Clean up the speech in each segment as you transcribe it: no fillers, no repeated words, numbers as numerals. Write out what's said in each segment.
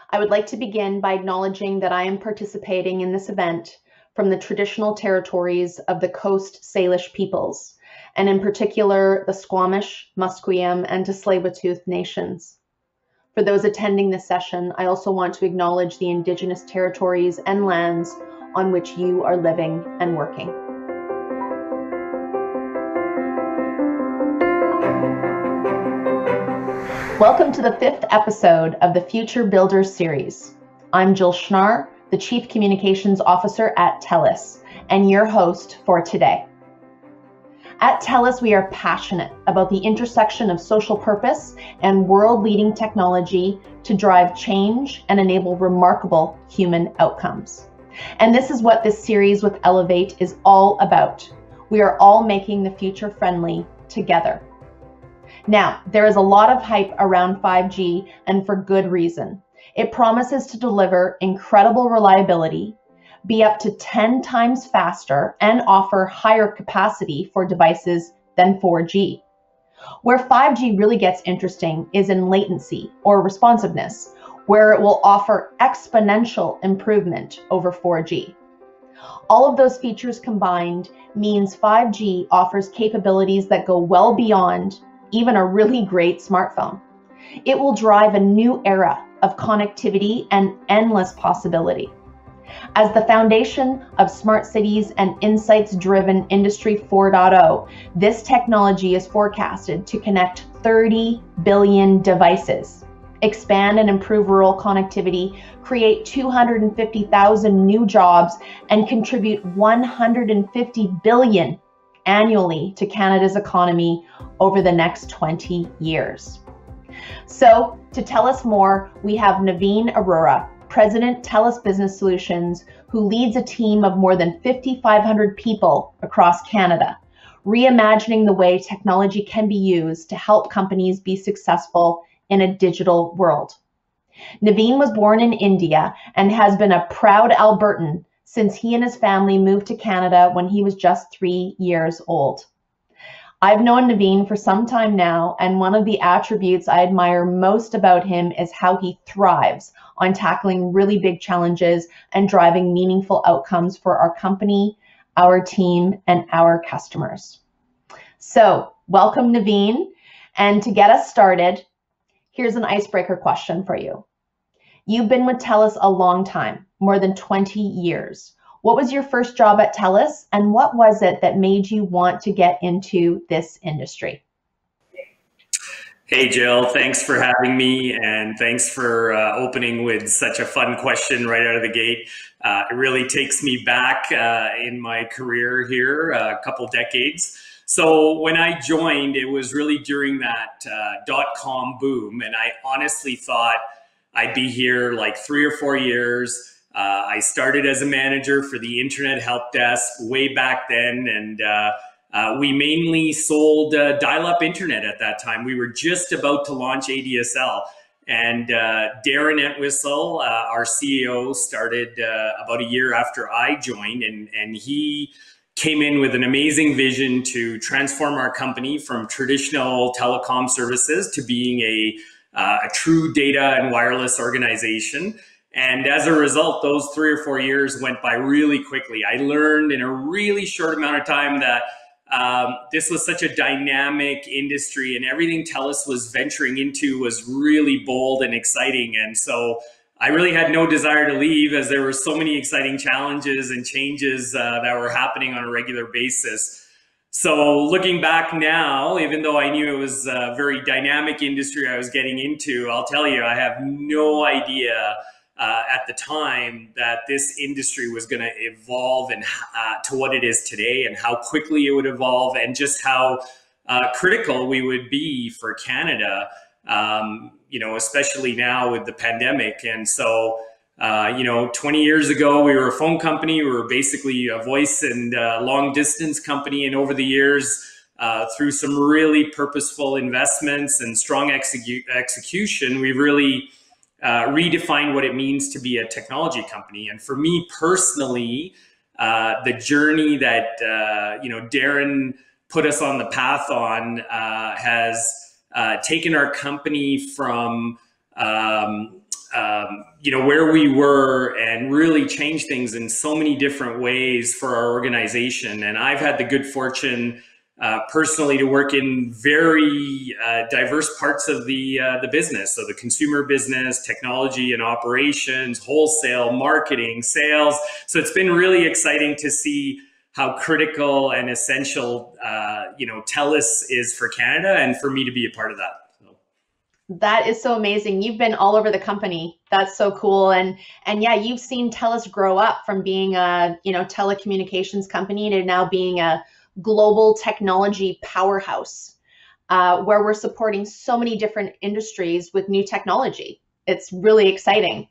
I would like to begin by acknowledging that I am participating in this event from the traditional territories of the Coast Salish peoples, and in particular the Squamish, Musqueam, and Tsleil-Waututh nations. For those attending this session, I also want to acknowledge the Indigenous territories and lands on which you are living and working. Welcome to the 5th episode of the Future Builders series. I'm Jill Schnarr, the Chief Communications Officer at Telus, and your host for today. At Telus, we are passionate about the intersection of social purpose and world-leading technology to drive change and enable remarkable human outcomes. And this is what this series with Elevate is all about. We are all making the future friendly together. Now, there is a lot of hype around 5G, and for good reason. It promises to deliver incredible reliability, be up to 10 times faster, and offer higher capacity for devices than 4G. Where 5G really gets interesting is in latency or responsiveness, where it will offer exponential improvement over 4G. All of those features combined means 5G offers capabilities that go well beyond even a really great smartphone. It will drive a new era of connectivity and endless possibility. As the foundation of smart cities and insights-driven Industry 4.0, this technology is forecasted to connect 30 billion devices, expand and improve rural connectivity, create 250,000 new jobs, and contribute 150 billion annually to Canada's economy over the next 20 years. So to tell us more, we have Naveen Arora, President, Telus Business Solutions, who leads a team of more than 5,500 people across Canada, reimagining the way technology can be used to help companies be successful in a digital world. Naveen was born in India and has been a proud Albertan since he and his family moved to Canada when he was just 3 years old. I've known Naveen for some time now, and one of the attributes I admire most about him is how he thrives on tackling really big challenges and driving meaningful outcomes for our company, our team, and our customers. So, welcome Naveen, and to get us started, here's an icebreaker question for you. You've been with Telus a long time, more than 20 years. What was your first job at Telus, and what was it that made you want to get into this industry? Hey, Jill, thanks for having me, and thanks for opening with such a fun question right out of the gate. It really takes me back in my career here, a couple decades. So when I joined, it was really during that dot-com boom, and I honestly thought I'd be here like 3 or 4 years. I started as a manager for the internet help desk way back then, and we mainly sold dial-up internet at that time. We were just about to launch ADSL, and Darren Entwistle, our CEO, started about a year after I joined, and he came in with an amazing vision to transform our company from traditional telecom services to being a true data and wireless organization. And as a result, those 3 or 4 years went by really quickly. I learned in a really short amount of time that this was such a dynamic industry, and everything Telus was venturing into was really bold and exciting. And so I really had no desire to leave, as there were so many exciting challenges and changes that were happening on a regular basis. So looking back now, even though I knew it was a very dynamic industry I was getting into, I'll tell you, I have no idea at the time that this industry was going to evolve and to what it is today, and how quickly it would evolve, and just how critical we would be for Canada, especially now with the pandemic. And so 20 years ago, we were a phone company. We were basically a voice and long distance company. And over the years, through some really purposeful investments and strong execution, we really redefined what it means to be a technology company. And for me personally, the journey that Darren put us on the path on has taken our company from where we were and really change things in so many different ways for our organization. And I've had the good fortune personally to work in very diverse parts of the business. So the consumer business, technology and operations, wholesale, marketing, sales. So it's been really exciting to see how critical and essential, Telus is for Canada, and for me to be a part of that. That is so amazing. You've been all over the company. That's so cool. And yeah, you've seen TELUS grow up from being a, telecommunications company to now being a global technology powerhouse, where we're supporting so many different industries with new technology. It's really exciting.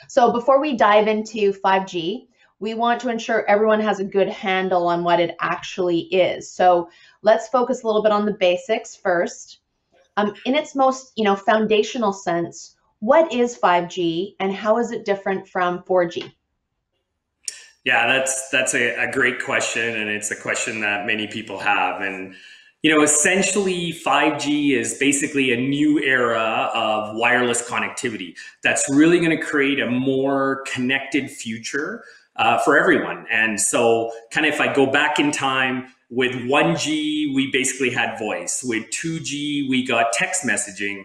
So before we dive into 5G, we want to ensure everyone has a good handle on what it actually is. So let's focus a little bit on the basics first. In its most, foundational sense, what is 5G and how is it different from 4G? Yeah, that's a great question, and it's a question that many people have. And essentially 5G is basically a new era of wireless connectivity that's really going to create a more connected future for everyone. And so kind of if I go back in time, with 1G, we basically had voice. With 2G, we got text messaging.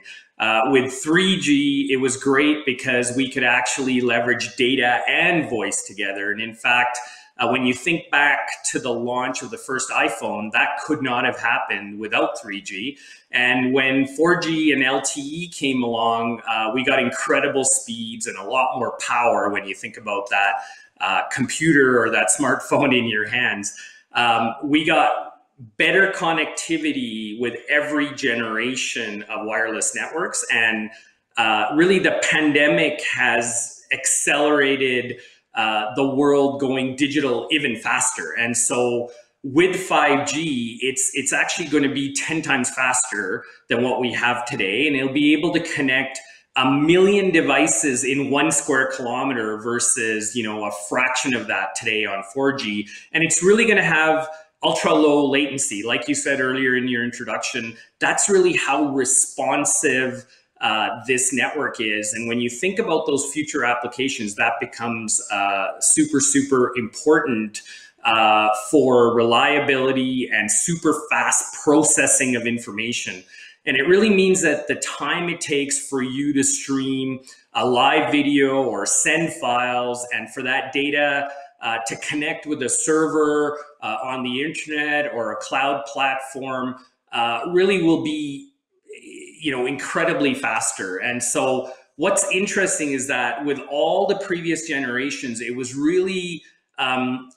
With 3G, it was great because we could actually leverage data and voice together. And in fact, when you think back to the launch of the first iPhone, that could not have happened without 3G. And when 4G and LTE came along, we got incredible speeds and a lot more power when you think about that computer or that smartphone in your hands. We got better connectivity with every generation of wireless networks. And really the pandemic has accelerated the world going digital even faster. And so with 5G, it's actually going to be 10 times faster than what we have today. And it'll be able to connect 1 million devices in 1 square kilometer versus, a fraction of that today on 4G. And it's really going to have ultra low latency. Like you said earlier in your introduction, that's really how responsive this network is. And when you think about those future applications, that becomes super, super important for reliability and super fast processing of information. And it really means that the time it takes for you to stream a live video or send files, and for that data to connect with a server on the internet or a cloud platform really will be, incredibly faster. And so what's interesting is that with all the previous generations, it was really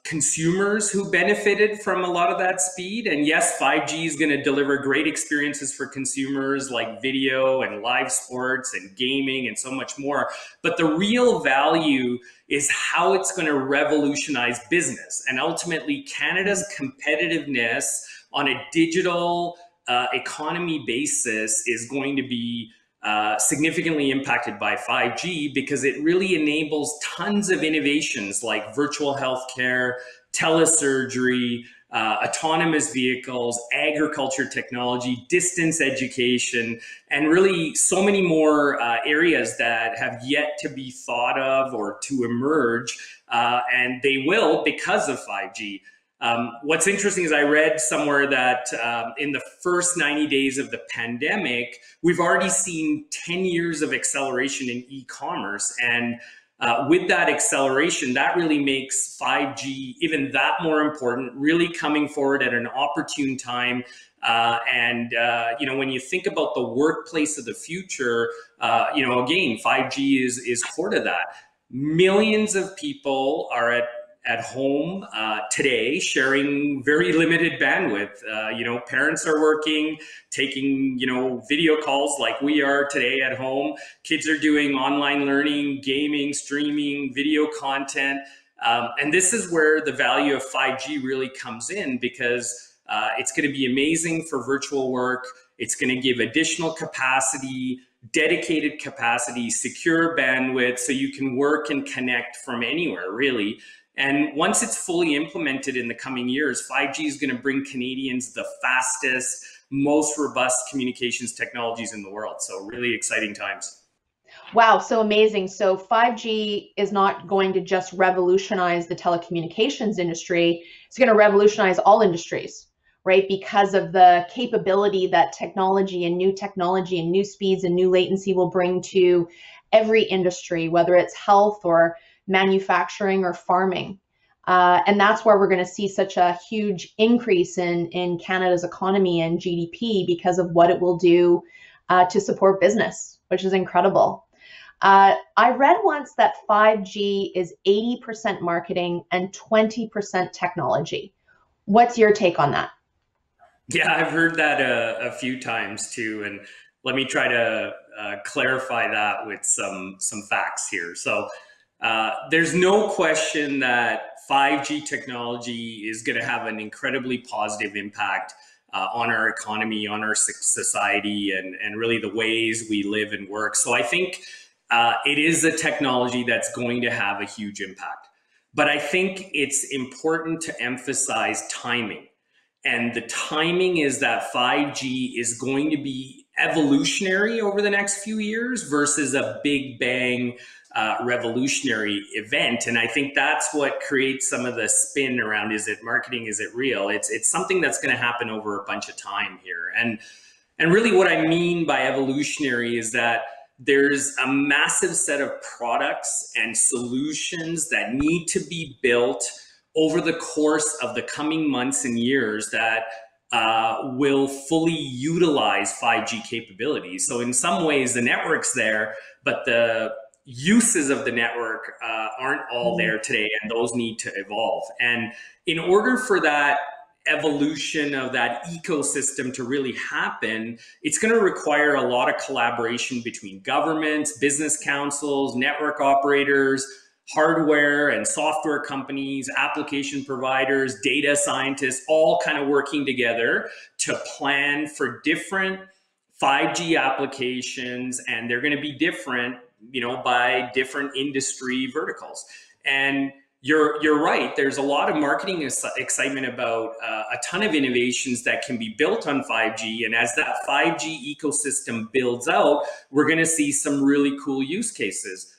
consumers who benefited from a lot of that speed. And yes, 5G is going to deliver great experiences for consumers like video and live sports and gaming and so much more. But the real value is how it's going to revolutionize business. And ultimately, Canada's competitiveness on a digital economy basis is going to be significantly impacted by 5G because it really enables tons of innovations like virtual healthcare, telesurgery, autonomous vehicles, agriculture technology, distance education, and really so many more areas that have yet to be thought of or to emerge, and they will because of 5G. What's interesting is I read somewhere that in the first 90 days of the pandemic, we've already seen 10 years of acceleration in e-commerce. And with that acceleration, that really makes 5G even that more important, really coming forward at an opportune time. When you think about the workplace of the future, again, 5G is core to that. Millions of people are at home today, sharing very limited bandwidth. Parents are working, taking, video calls like we are today at home. Kids are doing online learning, gaming, streaming, video content. And this is where the value of 5G really comes in because it's going to be amazing for virtual work. It's going to give additional capacity, dedicated capacity, secure bandwidth, so you can work and connect from anywhere, really. And once it's fully implemented in the coming years, 5G is going to bring Canadians the fastest, most robust communications technologies in the world. So really exciting times. Wow, so amazing. So 5G is not going to just revolutionize the telecommunications industry, it's going to revolutionize all industries, right? Because of the capability that technology and new speeds and new latency will bring to every industry, whether it's health or manufacturing or farming. And that's where we're going to see such a huge increase in Canada's economy and GDP because of what it will do to support business, which is incredible. I read once that 5G is 80% marketing and 20% technology. What's your take on that? Yeah, I've heard that a few times too, and let me try to clarify that with some facts here. So there's no question that 5G technology is going to have an incredibly positive impact on our economy, on our society, and really the ways we live and work. So I think it is a technology that's going to have a huge impact. But I think it's important to emphasize timing. And the timing is that 5G is going to be evolutionary over the next few years versus a big bang revolutionary event. And I think that's what creates some of the spin around, is it marketing, is it real? It's something that's going to happen over a bunch of time here. And really what I mean by evolutionary is that there's a massive set of products and solutions that need to be built over the course of the coming months and years that will fully utilize 5G capabilities. So in some ways, the network's there, but the uses of the network aren't all there today, and those need to evolve. And in order for that evolution of that ecosystem to really happen, it's going to require a lot of collaboration between governments, business councils, network operators, hardware and software companies, application providers, data scientists, all kind of working together to plan for different 5G applications. And they're going to be different, by different industry verticals. And you're right. There's a lot of marketing excitement about a ton of innovations that can be built on 5G. And as that 5G ecosystem builds out, we're going to see some really cool use cases.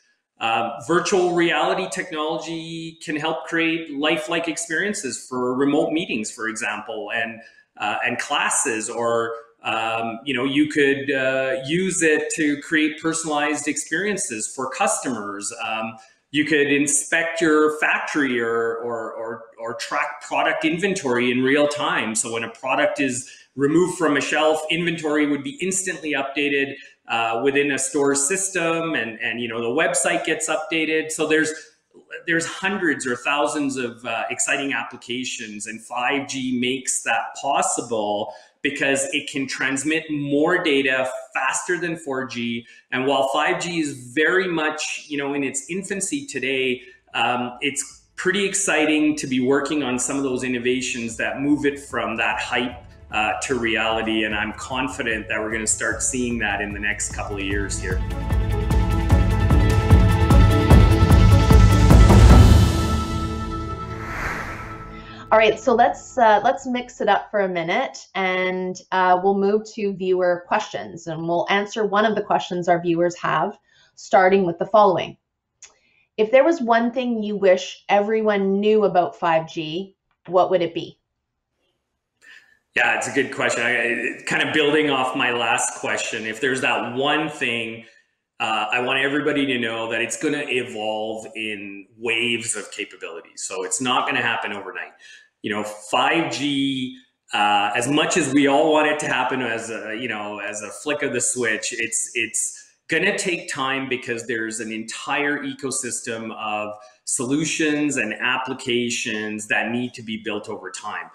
Virtual reality technology can help create lifelike experiences for remote meetings, for example, and classes, or you could use it to create personalized experiences for customers. You could inspect your factory or track product inventory in real time. So when a product is removed from a shelf, inventory would be instantly updated within a store system, and the website gets updated. So there's hundreds or thousands of exciting applications, and 5G makes that possible because it can transmit more data faster than 4G. And while 5G is very much, in its infancy today, it's pretty exciting to be working on some of those innovations that move it from that hype to reality. And I'm confident that we're going to start seeing that in the next couple of years here. All right, so let's mix it up for a minute, and we'll move to viewer questions, and we'll answer one of the questions our viewers have, starting with the following. If there was one thing you wish everyone knew about 5G, what would it be? Yeah, it's a good question. Kind of building off my last question, if there's that one thing, I want everybody to know that it's going to evolve in waves of capabilities. So it's not going to happen overnight. 5G, as much as we all want it to happen as a flick of the switch, it's going to take time because there's an entire ecosystem of solutions and applications that need to be built over time.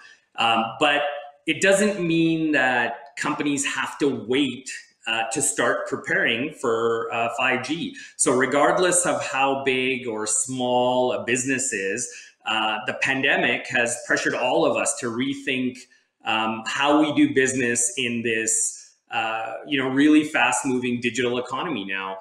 But it doesn't mean that companies have to wait to start preparing for 5G. So regardless of how big or small a business is, the pandemic has pressured all of us to rethink how we do business in this, really fast-moving digital economy now.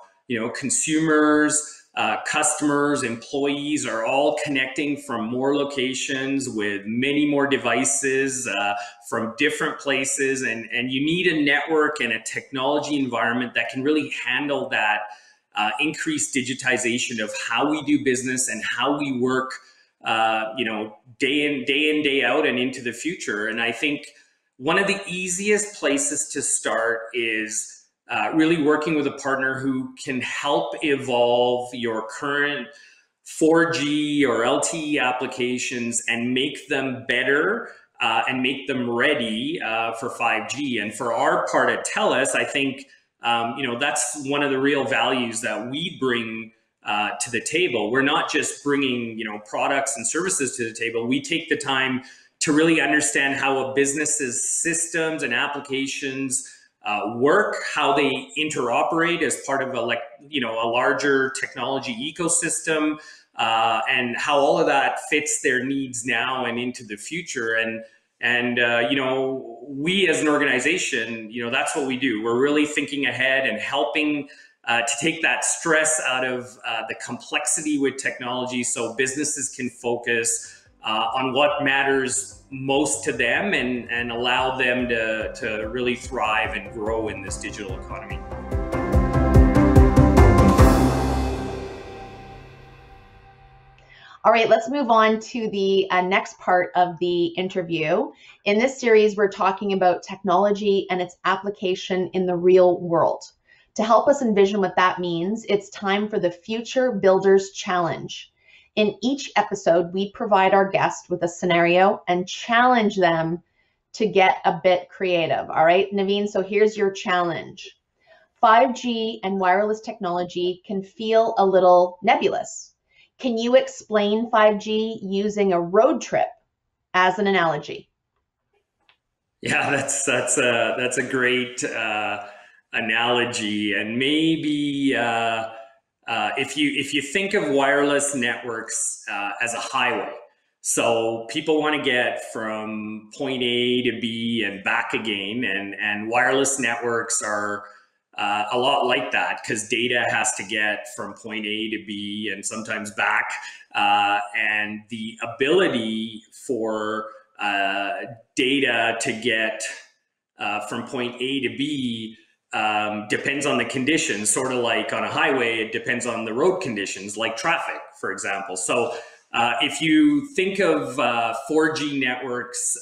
Consumers, customers, employees are all connecting from more locations with many more devices from different places, and you need a network and a technology environment that can really handle that increased digitization of how we do business and how we work, day in, day out and into the future. And I think one of the easiest places to start is really working with a partner who can help evolve your current 4G or LTE applications and make them better and make them ready for 5G. And for our part at Telus, I think that's one of the real values that we bring to the table. We're not just bringing products and services to the table. We take the time to really understand how a business's systems and applications work, how they interoperate as part of a larger technology ecosystem, and how all of that fits their needs now and into the future. And we as an organization, that's what we do. We're really thinking ahead and helping to take that stress out of the complexity with technology, so businesses can focus on what matters most to them and allow them to really thrive and grow in this digital economy. All right, let's move on to the next part of the interview. In this series, we're talking about technology and its application in the real world. To help us envision what that means, it's time for the Future Builders Challenge. In each episode, we provide our guest with a scenario and challenge them to get a bit creative. All right, Naveen, so here's your challenge. 5G and wireless technology can feel a little nebulous. Can you explain 5G using a road trip as an analogy? Yeah, that's a great analogy, and maybe if you think of wireless networks as a highway, so people want to get from point A to B and back again, and wireless networks are a lot like that, because data has to get from point A to B and sometimes back, and the ability for data to get from point A to B depends on the conditions, sort of like on a highway, it depends on the road conditions, like traffic, for example. So if you think of 4G networks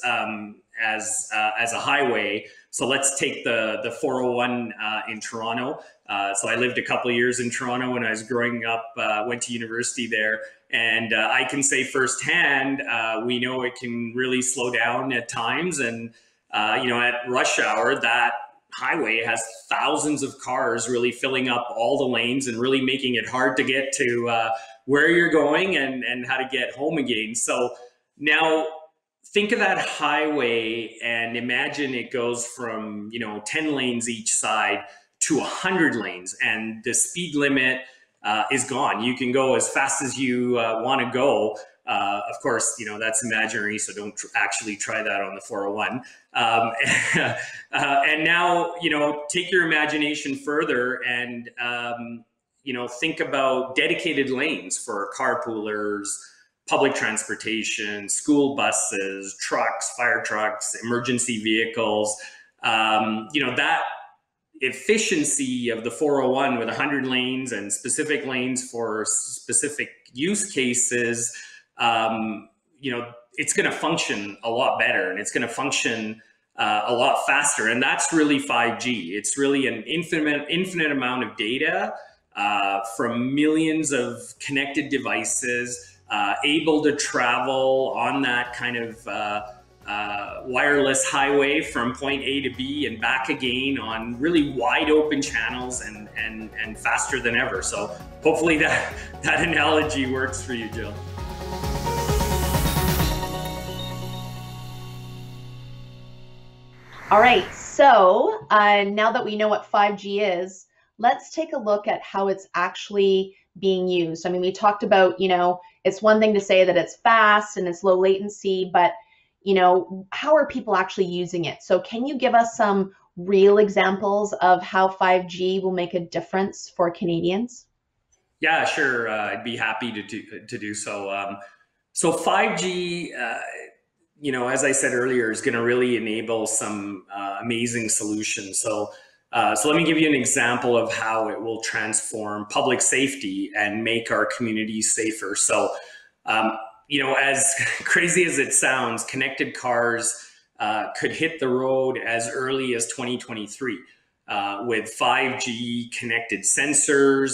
as a highway, so let's take the 401 in Toronto. So I lived a couple of years in Toronto when I was growing up, went to university there. And I can say firsthand, we know it can really slow down at times. And, at rush hour, that highway has thousands of cars really filling up all the lanes and really making it hard to get to where you're going and how to get home again. So now think of that highway and imagine it goes from 10 lanes each side to 100 lanes, and the speed limit is gone. You can go as fast as you want to go. Of course, that's imaginary, so don't actually try that on the 401. And now, take your imagination further and, think about dedicated lanes for carpoolers, public transportation, school buses, trucks, fire trucks, emergency vehicles. That efficiency of the 401 with 100 lanes and specific lanes for specific use cases, it's going to function a lot better, and it's going to function a lot faster. And that's really 5G. It's really an infinite amount of data from millions of connected devices, able to travel on that kind of wireless highway from point A to B and back again on really wide open channels and faster than ever. So hopefully that analogy works for you, Jill. All right, so now that we know what 5G is, let's take a look at how it's actually being used. I mean, we talked about, it's one thing to say that it's fast and it's low latency, but, how are people actually using it? So can you give us some real examples of how 5G will make a difference for Canadians? Yeah, sure. I'd be happy to do so. So 5G, as I said earlier, is going to really enable some amazing solutions. So So let me give you an example of how it will transform public safety and make our communities safer. So, as crazy as it sounds, connected cars could hit the road as early as 2023 with 5G connected sensors,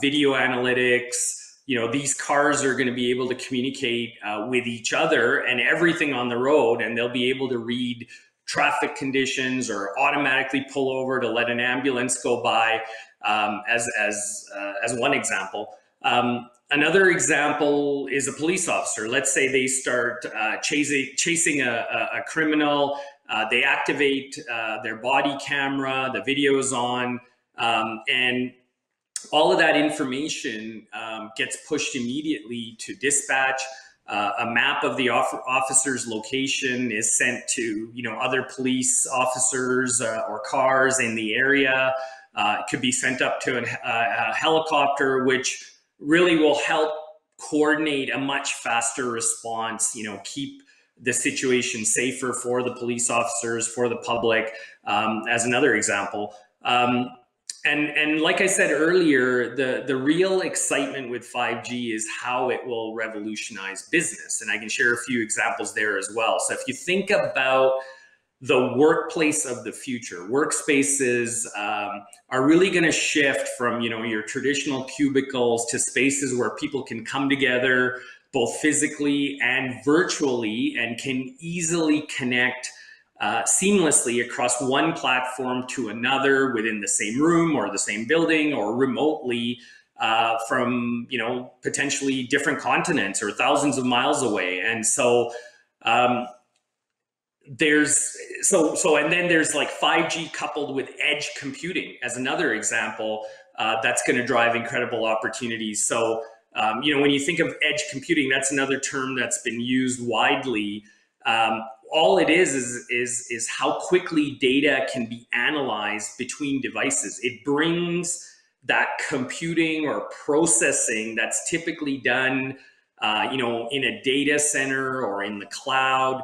video analytics. These cars are going to be able to communicate with each other and everything on the road, and they'll be able to read traffic conditions or automatically pull over to let an ambulance go by, as one example. Another example is a police officer. Let's say they start chasing a criminal. They activate their body camera, the video is on, and all of that information gets pushed immediately to dispatch. A map of the officer's location is sent to other police officers or cars in the area. It could be sent up to a helicopter, which really will help coordinate a much faster response. Keep the situation safer for the police officers, for the public, as another example. And like I said earlier, the real excitement with 5G is how it will revolutionize business. And I can share a few examples there as well. So if you think about the workplace of the future, workspaces are really going to shift from your traditional cubicles to spaces where people can come together both physically and virtually and can easily connect seamlessly across one platform to another within the same room or the same building or remotely from potentially different continents or thousands of miles away. And so and then there's like 5G coupled with edge computing as another example that's going to drive incredible opportunities. So when you think of edge computing, that's another term that's been used widely. All it is how quickly data can be analyzed between devices. It brings that computing or processing that's typically done, in a data center or in the cloud,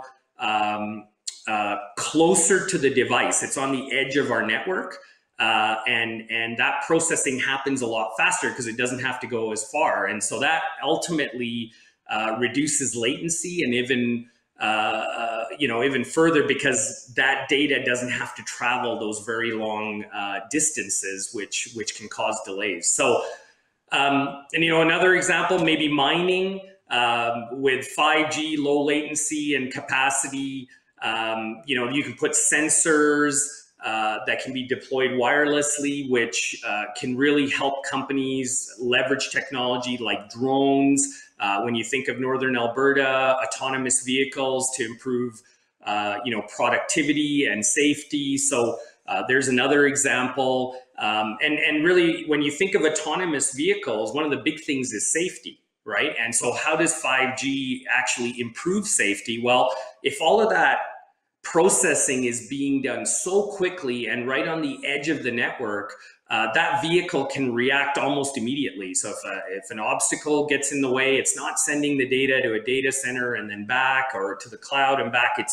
closer to the device. It's on the edge of our network, and that processing happens a lot faster because it doesn't have to go as far. And so that ultimately reduces latency and even further, because that data doesn't have to travel those very long distances, which can cause delays. So, another example, maybe mining with 5G, low latency and capacity. You can put sensors that can be deployed wirelessly, which can really help companies leverage technology like drones. When you think of Northern Alberta, autonomous vehicles to improve, productivity and safety. So there's another example. And really, when you think of autonomous vehicles, one of the big things is safety, right? And so how does 5G actually improve safety? Well, if all of that processing is being done so quickly and right on the edge of the network, that vehicle can react almost immediately. So if an obstacle gets in the way, it's not sending the data to a data center and then back, or to the cloud and back.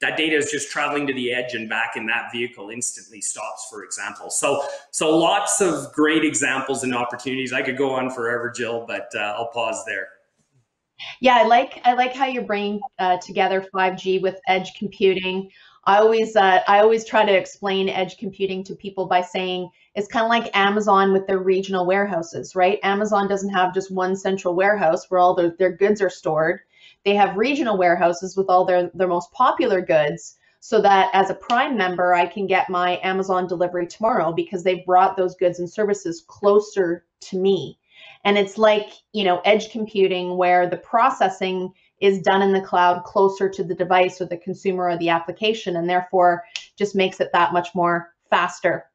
That data is just traveling to the edge and back, and that vehicle instantly stops, for example. So lots of great examples and opportunities. I could go on forever, Jill, but I'll pause there. Yeah, I like how you're bringing together 5G with edge computing. I always try to explain edge computing to people by saying it's kind of like Amazon with their regional warehouses, right? Amazon doesn't have just one central warehouse where all their goods are stored. They have regional warehouses with all their most popular goods, so that as a Prime member, I can get my Amazon delivery tomorrow because they've brought those goods and services closer to me. And it's like, edge computing, where the processing is done in the cloud closer to the device or the consumer or the application, and therefore just makes it that much more faster.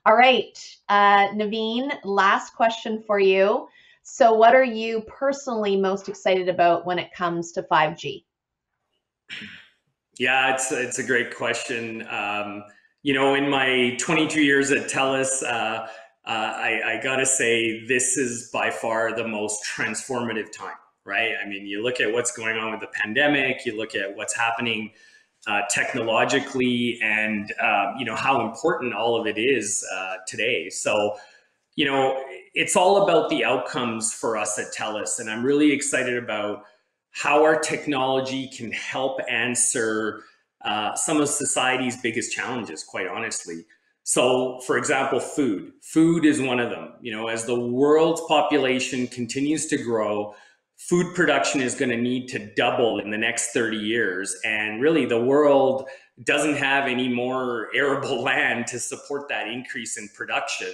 All right, Naveen, last question for you. So what are you personally most excited about when it comes to 5G? Yeah, it's a great question. In my 22 years at Telus, I gotta say, this is by far the most transformative time, right? I mean, you look at what's going on with the pandemic, you look at what's happening technologically, and how important all of it is today. So it's all about the outcomes for us at Telus, and I'm really excited about how our technology can help answer some of society's biggest challenges, quite honestly. So, for example, food is one of them. As the world's population continues to grow, food production is going to need to double in the next 30 years. And really, the world doesn't have any more arable land to support that increase in production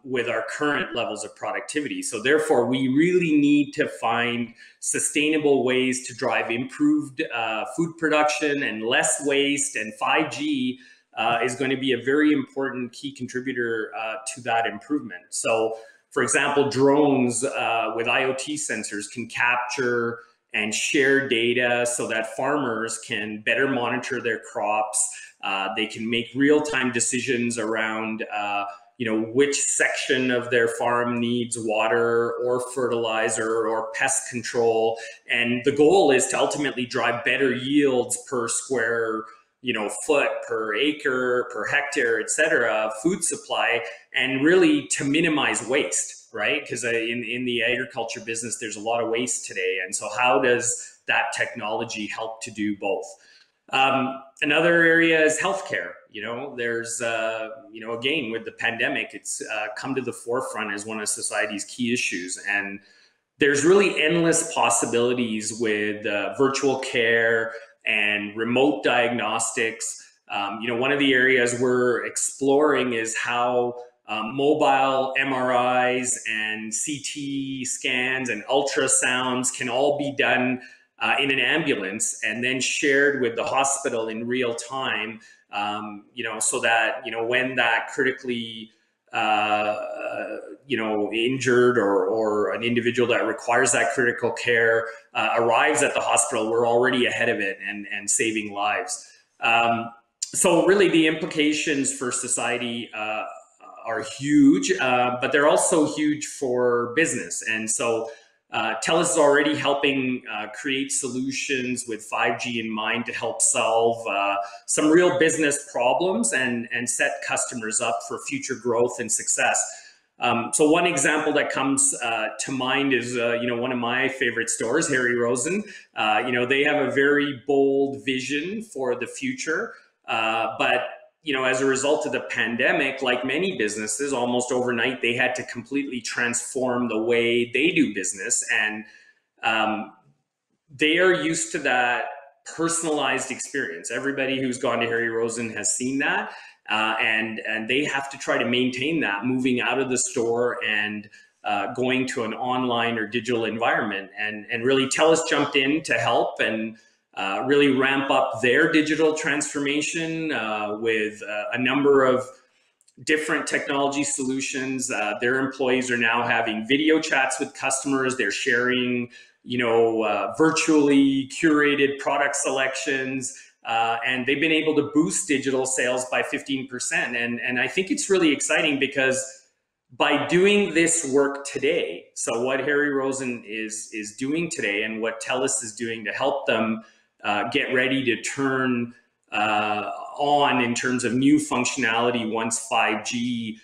with our current levels of productivity. So therefore, we really need to find sustainable ways to drive improved food production and less waste. And 5G is going to be a very important key contributor to that improvement. So, for example, drones with IoT sensors can capture and share data so that farmers can better monitor their crops. They can make real-time decisions around which section of their farm needs water or fertilizer or pest control. And the goal is to ultimately drive better yields per square foot, per acre, per hectare, et cetera, food supply, and really to minimize waste, right? Because in the agriculture business, there's a lot of waste today. And so how does that technology help to do both? Another area is healthcare. There's, again, with the pandemic, it's come to the forefront as one of society's key issues. And there's really endless possibilities with virtual care and remote diagnostics. One of the areas we're exploring is how mobile MRIs and CT scans and ultrasounds can all be done in an ambulance and then shared with the hospital in real time, so that, when that critically, injured or an individual that requires that critical care arrives at the hospital, we're already ahead of it and saving lives. So really the implications for society are huge, but they're also huge for business. And so Telus is already helping create solutions with 5G in mind to help solve some real business problems and set customers up for future growth and success. So one example that comes to mind is, one of my favorite stores, Harry Rosen. They have a very bold vision for the future, but as a result of the pandemic, like many businesses, almost overnight, they had to completely transform the way they do business. And they are used to that personalized experience. Everybody who's gone to Harry Rosen has seen that. And they have to try to maintain that, moving out of the store and going to an online or digital environment. And really Telus jumped in to help and really ramp up their digital transformation with a number of different technology solutions. Their employees are now having video chats with customers. They're sharing, virtually curated product selections, and they've been able to boost digital sales by 15%. And I think it's really exciting because by doing this work today, so what Harry Rosen is doing today and what Telus is doing to help them get ready to turn on in terms of new functionality once 5G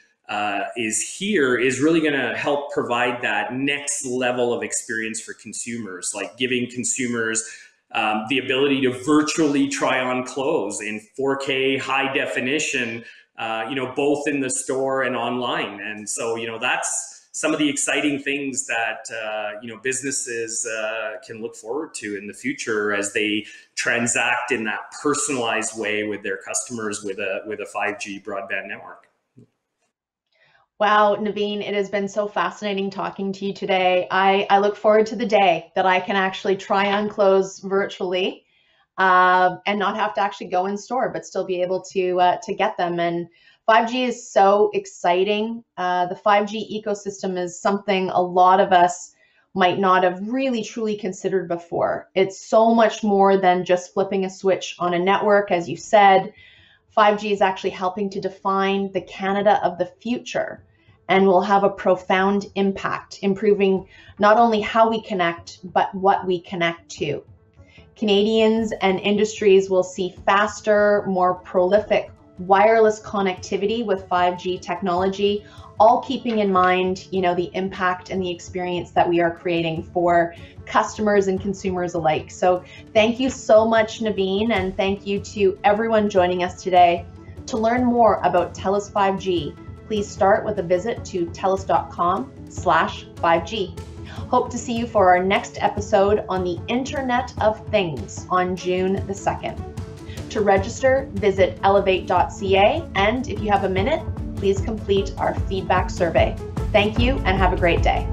is here, is really going to help provide that next level of experience for consumers, like giving consumers the ability to virtually try on clothes in 4K high definition, both in the store and online. And so, that's some of the exciting things that businesses can look forward to in the future as they transact in that personalized way with their customers with a 5G broadband network. Wow, Naveen, it has been so fascinating talking to you today. I look forward to the day that I can actually try on clothes virtually and not have to actually go in store, but still be able to get them. And 5G is so exciting. The 5G ecosystem is something a lot of us might not have really truly considered before. It's so much more than just flipping a switch on a network. As you said, 5G is actually helping to define the Canada of the future and will have a profound impact, improving not only how we connect, but what we connect to. Canadians and industries will see faster, more prolific wireless connectivity with 5G technology, all keeping in mind, the impact and the experience that we are creating for customers and consumers alike. So thank you so much, Naveen, and thank you to everyone joining us today. To learn more about Telus 5G, please start with a visit to telus.com/5G. Hope to see you for our next episode on the Internet of Things on June the 2nd. To register, visit elevate.ca, and if you have a minute, please complete our feedback survey. Thank you and have a great day.